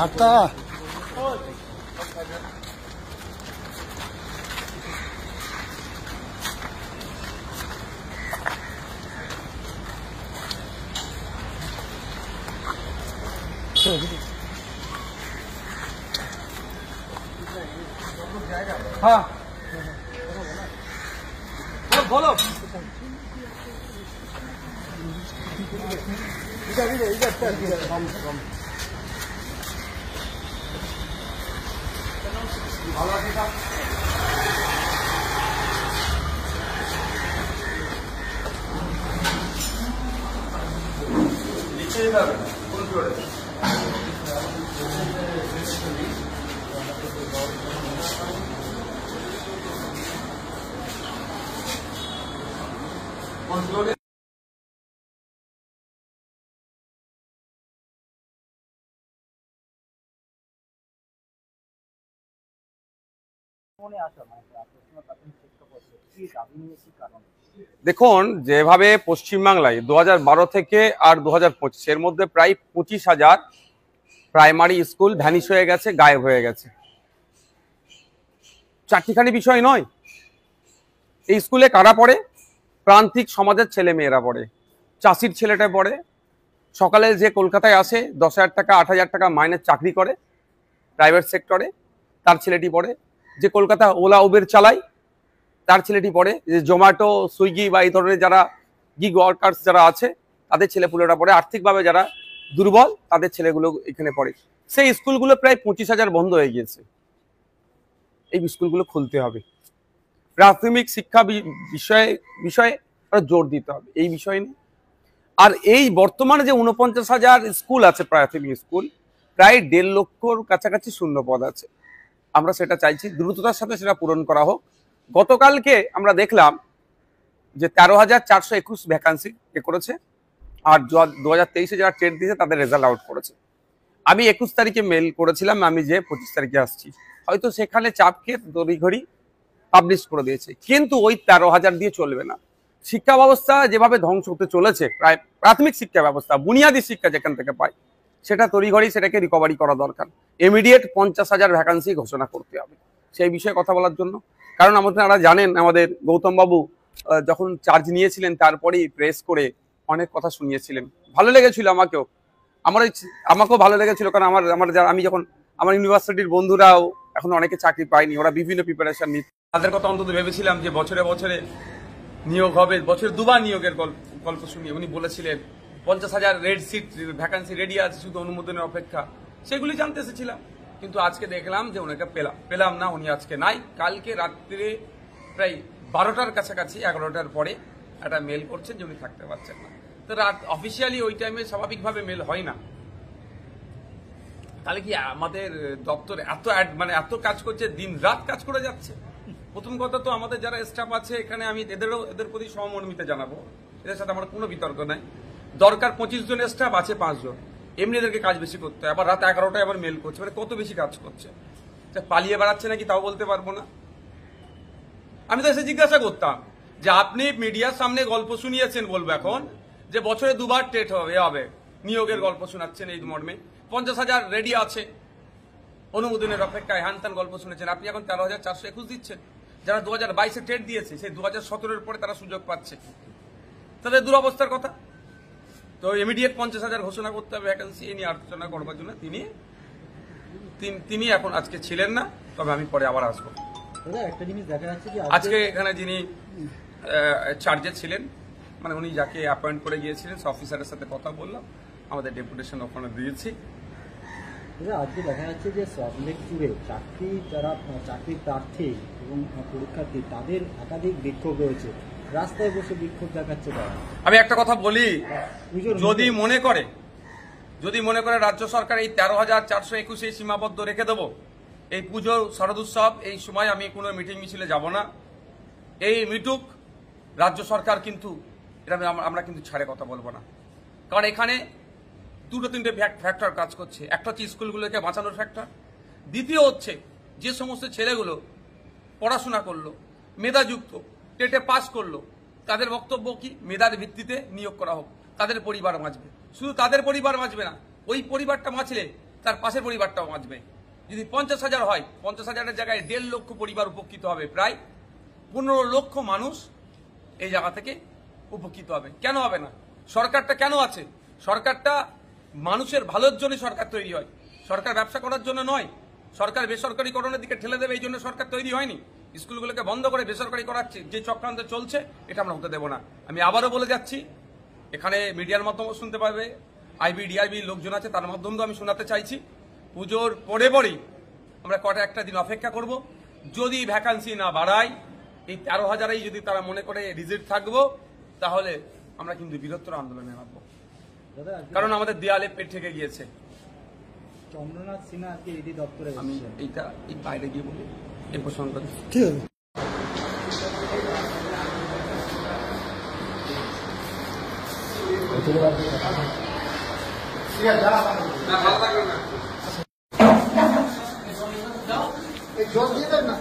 আটটা হ্যাঁ বলো ভালো আছে লিখে দিতে হবে কোন ফ্লোরে কোন ফ্লোরে দেখুন যেভাবে পশ্চিমবাংলায় 2012 থেকে আর 2025 এর মধ্যে প্রায় 25,000 প্রাইমারি স্কুল ভ্যানিশ হয়ে গেছে, গায়েব হয়ে গেছে। চারটিখানি বিষয় নয়। এই স্কুলে কারা পড়ে? প্রান্তিক সমাজের ছেলে মেয়েরা পড়ে, চাষির ছেলেটা পড়ে, সকালে যে কলকাতায় আসে 10,000 টাকা 8,000 টাকা মাইনের চাকরি করে প্রাইভেট সেক্টরে, তার ছেলেটি পড়ে। যে কলকাতা ওলা উবের চালায় তার ছেলেটি পড়ে। যে জোম্যাটো সুইগি বা এই ধরনের যারা গিগ ওয়ার্কার্স যারা আছে তাদের ছেলেপুলেরা পড়ে। আর্থিকভাবে যারা দুর্বল তাদের ছেলেগুলো এখানে পড়ে। সেই স্কুলগুলো প্রায় 25,000 বন্ধ হয়ে গিয়েছে। এই স্কুলগুলো খুলতে হবে। প্রাথমিক শিক্ষা বিষয়ে জোর দিতে হবে এই বিষয় নিয়ে। আর এই বর্তমানে যে 49,000 স্কুল আছে প্রাথমিক স্কুল, প্রায় 1.5 লক্ষর কাছাকাছি শূন্য পদ আছে। আমরা সেটা চাইছি দ্রুততার সাথে সেটা পূরণ করা হোক। গতকালকে আমরা দেখলাম যে 13,421 ভ্যাকান্সি করেছে, আর 2023-এ যারা টেট দিয়েছে তাদের রেজাল্ট আউট করেছে। আমি 21 তারিখে মেল করেছিলাম, আমি যে 25 তারিখে আসছি, হয়তো সেখানে চাপকে তড়িঘড়ি পাবলিশ করে দিয়েছে। কিন্তু ওই 13,000 দিয়ে চলবে না। শিক্ষা ব্যবস্থা যেভাবে ধ্বংস হতে চলেছে, প্রায় প্রাথমিক শিক্ষা ব্যবস্থা, বুনিয়াদী শিক্ষা যেখান থেকে পায়, সেটা তড়িঘড়ি সেটাকে রিকভারি করা দরকার। ইমিডিয়েট 50,000 ভ্যাকান্সি ঘোষণা করতে হবে সেই বিষয়ে কথা বলার জন্য। কারণ আপনারা জানেন আমাদের গৌতম বাবু যখন চার্জ নিয়েছিলেন তারপরেই প্রেস করে অনেক কথা শুনিয়েছিলেন। ভালো লেগেছিল আমাকেও ভালো লেগেছিল। কারণ আমি যখন আমার ইউনিভার্সিটির বন্ধুরাও এখন অনেকে চাকরি পায়নি, ওরা বিভিন্ন প্রিপারেশন নিচ্ছে, তাদের কথা অন্তত ভেবেছিলাম যে বছরে বছরে নিয়োগ হবে, বছরে দুবার নিয়োগের গল্প শুনিয়ে উনি বলেছিলেন 50,000 রেড সিট ভ্যাকান্সি রেডি আছে, শুধু অনুমোদনের অপেক্ষা। সেগুলি জানতে এসেছিলাম, কিন্তু আজকে দেখলাম যে ওনাকে পেলাম না। উনি আজকে নাই। কালকে রাত্রে প্রায় 12টার কাছাকাছি 11টার পরে একটা মেল করছেন যে উনি থাকতে পারছেন না। তো রাত অফিসিয়ালি ওই টাইমে স্বাভাবিকভাবে মেল হয় না। তাহলে কি আমাদের দপ্তর এত কাজ করছে, দিন রাত কাজ করে যাচ্ছে? প্রথম কথা তো আমাদের যারা স্টাফ আছে এখানে, আমি এদের প্রতি সহমর্মিতা জানাবো, এদের সাথে আমার কোনো বিতর্ক নাই। দরকার 25 জন স্টাফ, আছে 5 জন, এমনি এদেরকে কাজ বেশি করতে হয়। আবার রাত 11টায় আবার মেল করছে, মানে কত বেশি কাজ করছে। পালিয়ে বেড়াচ্ছে নাকি তাও বলতে পারবো না। আমি তো এসে জিজ্ঞাসা করতাম যে আপনি মিডিয়ার সামনে গল্প শুনিয়েছেন, বলবো এখন যে বছরে দুবার টেট হবে নিয়োগের গল্প শোনাচ্ছেন এই মর্মে, 50,000 রেডি আছে অনুমোদনের অপেক্ষায়, হ্যান গল্প শুনেছেন। আপনি এখন 13,421 দিচ্ছেন। যারা 2022-এ টেট দিয়েছে সেই 2017-এর পরে তারা সুযোগ পাচ্ছে, তাদের দুরবস্থার কথা। তো ইমিডিয়েট 50,000 ঘোষণা করতে হবে ভ্যাকেন্সি। এই নিয়ে আলোচনা করবার জন্য তিনি এখন আজকে ছিলেন না, তবে আমি পরে আবার আসবো। একটা জিনিস দেখা যাচ্ছে যে আজকে এখানে যিনি চার্জে ছিলেন, মানে উনি যাকে অ্যাপয়েন্ট করে গিয়েছিলেন, সে অফিসারের সাথে কথা বললাম, আমাদের ডেপুটেশন ওখানে দিয়েছি। আজকে দেখা যাচ্ছে যে সল্টলেক জুড়ে যারা চাকরি প্রার্থী এবং পরীক্ষার্থী তাদের একাধিক বিক্ষোভ রয়েছে, রাস্তায় বসে বিক্ষোভ দেখাচ্ছে তারা। আমি একটা কথা বলি, যদি মনে করে রাজ্য সরকার এই 13,421 সীমাবদ্ধ রেখে দেবো, এই পুজোর শারদ উৎসব এই সময় আমি কোনো মিটিং মিছিলে যাব না, এই মিটুক রাজ্য সরকার, কিন্তু এটা আমরা কিন্তু ছাড়ে কথা বলবো না। কারণ এখানে 2-3টে ফ্যাক্টর কাজ করছে। একটা হচ্ছে স্কুলগুলোকে বাঁচানোর ফ্যাক্টর, দ্বিতীয় হচ্ছে যে সমস্ত ছেলেগুলো পড়াশোনা করলো, মেধাযুক্ত, টেটে পাস করলো, তাদের বক্তব্য কি মেধার ভিত্তিতে নিয়োগ করা হোক, তাদের পরিবার বাঁচবে। শুধু তাদের পরিবার বাঁচবে না, ওই পরিবারটা বাঁচলে তার পাশের পরিবারটাও বাঁচবে। যদি 50,000 হয়, 50,000-এর জায়গায় 1.5 লক্ষ পরিবার উপকৃত হবে, প্রায় 15 লক্ষ মানুষ এই জায়গা থেকে উপকৃত হবে। কেন হবে না? সরকারটা কেন আছে? সরকারটা মানুষের ভালোর জন্য সরকার তৈরি হয়, সরকার ব্যবসা করার জন্য নয়। সরকার বেসরকারীকরণের দিকে ঠেলে দেবে এই জন্য সরকার তৈরি হয়নি। স্কুলগুলোকে বন্ধ করে বেসরকারি করাচ্ছে যে চক্রান্ত চলছে, এটা আমরা হতে দেব না। আমি আবারও বলে যাচ্ছি, এখানে মিডিয়ার মাধ্যমে শুনতে পাবে, আইবি ডিআরবি লোকজন আছে, তার মাধ্যমেও আমি শোনাতে চাইছি। পুজোর পরেই আমরা একটা দিন অপেক্ষা করব। যদি ভ্যাকান্সি না বাড়ায়, এই 13,000-এই যদি তারা মনে করে রিজিট থাকবো, তাহলে আমরা কিন্তু বৃহত্তর আন্দোলনে নামবো। দাদা, কারণ আমাদের দেয়ালে পেট থেকে গিয়েছে। চন্দ্রনাথ সিনহা আজকে ইডি দপ্তরে আমি এইটা এই বাইরে গিয়ে বলি এই প্রসঙ্গ। ঠিক আছে। জল দিয়ে দেন না।